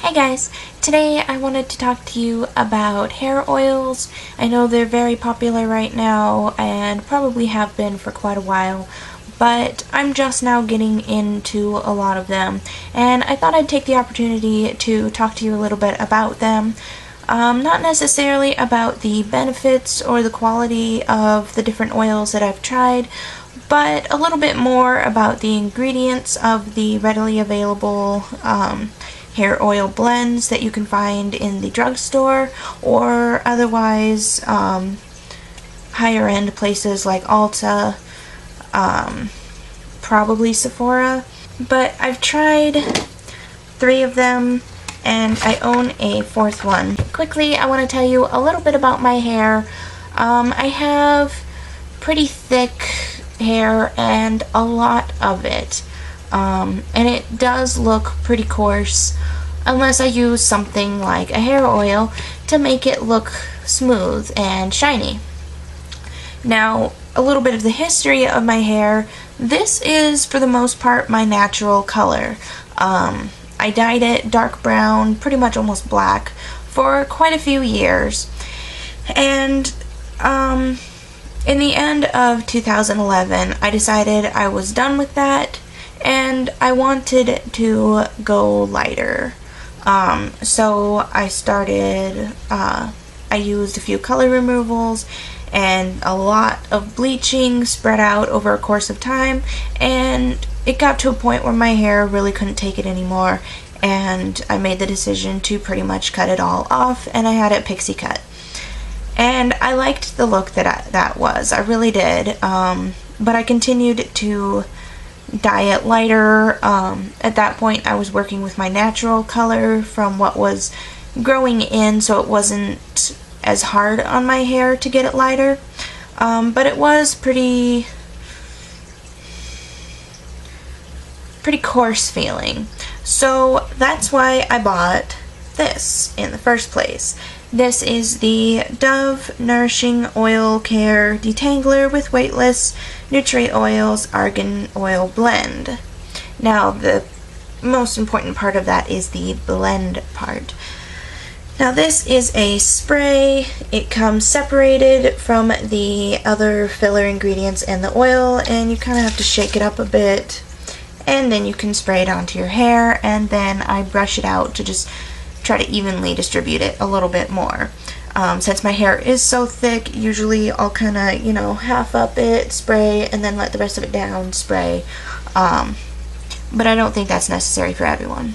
Hey guys, today I wanted to talk to you about hair oils. I know they're very popular right now and probably have been for quite a while, but I'm just now getting into a lot of them, and I thought I'd take the opportunity to talk to you a little bit about them. Not necessarily about the benefits or the quality of the different oils that I've tried, but a little bit more about the ingredients of the readily available hair oil blends that you can find in the drugstore or otherwise higher end places like Ulta, probably Sephora. But I've tried 3 of them and I own a 4th one. Quickly, I want to tell you a little bit about my hair. I have pretty thick hair and a lot of it. And it does look pretty coarse unless I use something like a hair oil to make it look smooth and shiny. Now, a little bit of the history of my hair. This is, for the most part, my natural color. I dyed it dark brown, pretty much almost black, for quite a few years. And in the end of 2011, I decided I was done with that and I wanted to go lighter. So I started, I used a few color removals and a lot of bleaching spread out over a course of time, and it got to a point where my hair really couldn't take it anymore, and I made the decision to pretty much cut it all off, and I had it pixie cut. And I liked the look that was. I really did. But I continued to dye it lighter. At that point I was working with my natural color from what was growing in, so it wasn't as hard on my hair to get it lighter. But it was pretty coarse feeling. So that's why I bought this in the first place. This is the Dove Nourishing Oil Care Detangler with Weightless Nutrient Oils Argan Oil Blend. Now, the most important part of that is the blend part. Now, this is a spray. It comes separated from the other filler ingredients and the oil, and you kind of have to shake it up a bit, and then you can spray it onto your hair, and then I brush it out to just try to evenly distribute it a little bit more. Since my hair is so thick, usually I'll kind of, half up it, spray, and then let the rest of it down, spray. But I don't think that's necessary for everyone.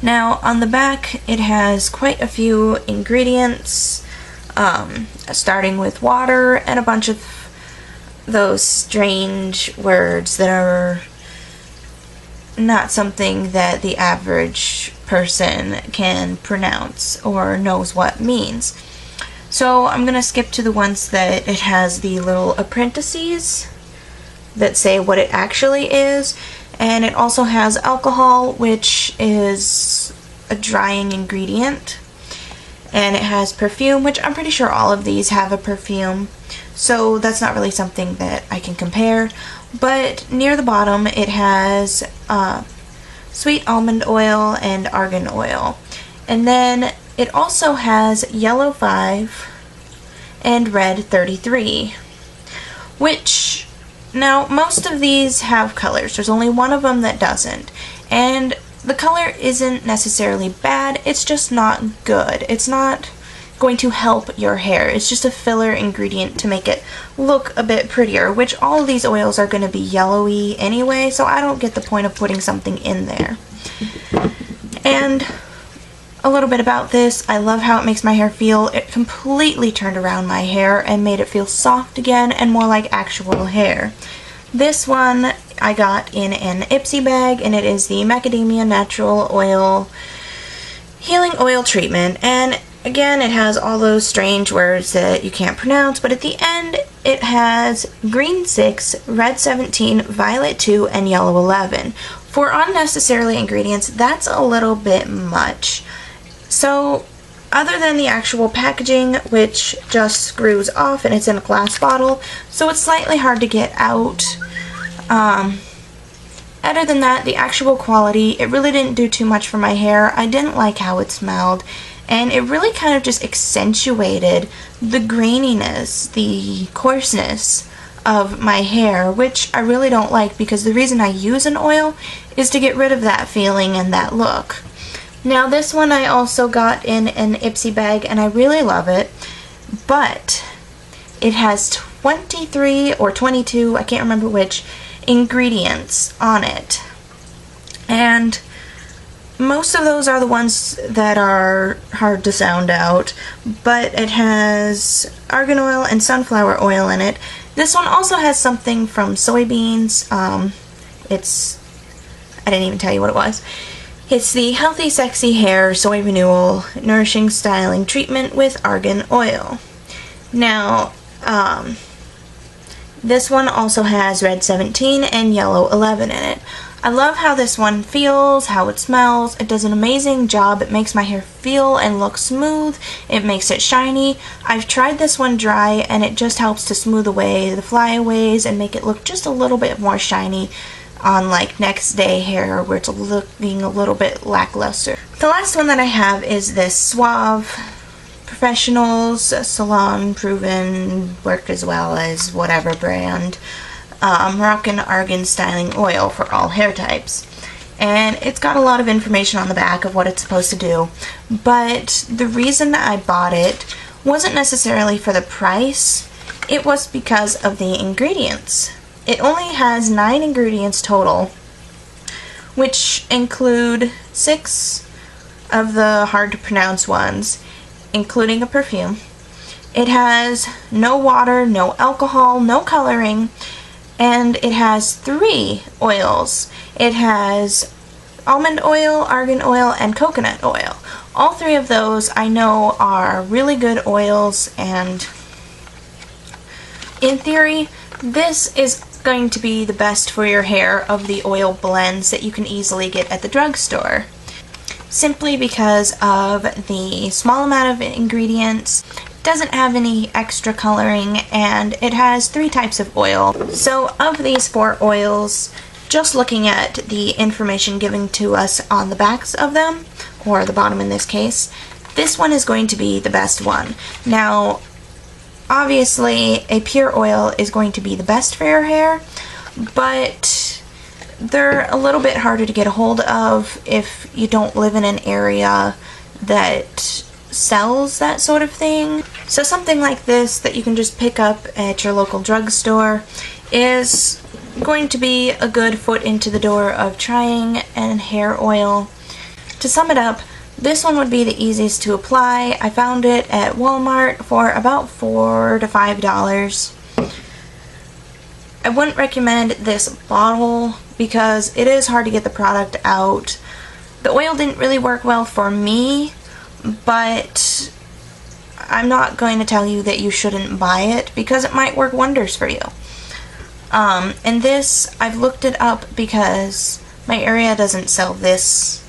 Now, on the back, it has quite a few ingredients, starting with water and a bunch of those strange words that are not something that the average person can pronounce or knows what means. So I'm gonna skip to the ones that it has the little appendices that say what it actually is, and it also has alcohol, which is a drying ingredient, and it has perfume, which I'm pretty sure all of these have a perfume, so that's not really something that I can compare. But near the bottom it has sweet almond oil and argan oil. And then it also has yellow 5 and red 33, which, now most of these have colors. There's only one of them that doesn't. And the color isn't necessarily bad, it's just not good. It's not going to help your hair. It's just a filler ingredient to make it look a bit prettier, which all of these oils are going to be yellowy anyway, so I don't get the point of putting something in there. And a little bit about this, I love how it makes my hair feel. It completely turned around my hair and made it feel soft again and more like actual hair. This one I got in an Ipsy bag, and it is the Macadamia Natural Oil Healing Oil Treatment, and again, it has all those strange words that you can't pronounce, but at the end it has green 6, red 17, violet 2, and yellow 11. For unnecessarily ingredients, that's a little bit much. So, other than the actual packaging, which just screws off and it's in a glass bottle, so it's slightly hard to get out, Other than that, the actual quality, it really didn't do too much for my hair. I didn't like how it smelled, and it really kind of just accentuated the graininess, the coarseness of my hair, which I really don't like, because the reason I use an oil is to get rid of that feeling and that look. Now this one I also got in an Ipsy bag, and I really love it, but it has 23 or 22, I can't remember which, ingredients on it. And most of those are the ones that are hard to sound out, but it has argan oil and sunflower oil in it. This one also has something from soybeans. I didn't even tell you what it was. It's the Healthy Sexy Hair Soy Renewal Nourishing Styling Treatment with Argan Oil. Now, this one also has red 17 and yellow 11 in it. I love how this one feels, how it smells. It does an amazing job. It makes my hair feel and look smooth. It makes it shiny. I've tried this one dry, and it just helps to smooth away the flyaways and make it look just a little bit more shiny on like next day hair where it's looking a little bit lackluster. The last one that I have is this Suave Professionals Salon Proven, work as well as whatever brand, Moroccan Argan Styling Oil for all hair types. And it's got a lot of information on the back of what it's supposed to do, but the reason I bought it wasn't necessarily for the price, it was because of the ingredients. It only has 9 ingredients total, which include 6 of the hard to pronounce ones, including a perfume. It has no water, no alcohol, no coloring, and it has 3 oils. It has almond oil, argan oil, and coconut oil. All 3 of those I know are really good oils, and in theory, this is going to be the best for your hair of the oil blends that you can easily get at the drugstore. Simply because of the small amount of ingredients, doesn't have any extra coloring, and it has 3 types of oil. So of these 4 oils, just looking at the information given to us on the backs of them, or the bottom in this case, this one is going to be the best one. Now, obviously, a pure oil is going to be the best for your hair, but they're a little bit harder to get a hold of if you don't live in an area that sells that sort of thing. So something like this that you can just pick up at your local drugstore is going to be a good foot into the door of trying an hair oil. To sum it up, this one would be the easiest to apply. I found it at Walmart for about $4 to $5. I wouldn't recommend this bottle because it is hard to get the product out. The oil didn't really work well for me, but I'm not going to tell you that you shouldn't buy it because it might work wonders for you. And this, I've looked it up because my area doesn't sell this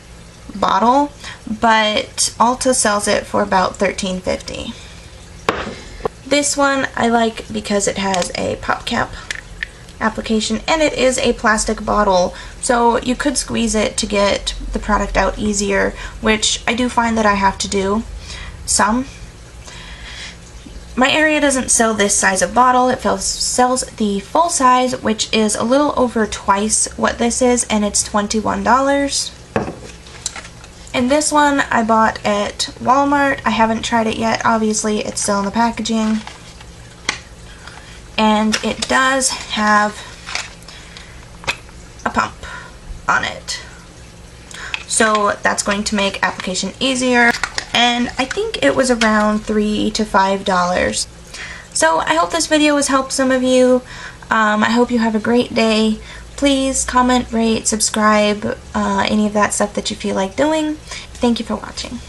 bottle, but Ulta sells it for about $13.50. This one I like because it has a pop cap application, and it is a plastic bottle, so you could squeeze it to get the product out easier, which I do find that I have to do some. My area doesn't sell this size of bottle. It sells the full size, which is a little over twice what this is, and it's $21. And this one I bought at Walmart. I haven't tried it yet. Obviously, it's still in the packaging. And it does have a pump on it. So that's going to make application easier. And I think it was around $3 to $5. So I hope this video has helped some of you. I hope you have a great day. Please comment, rate, subscribe, any of that stuff that you feel like doing. Thank you for watching.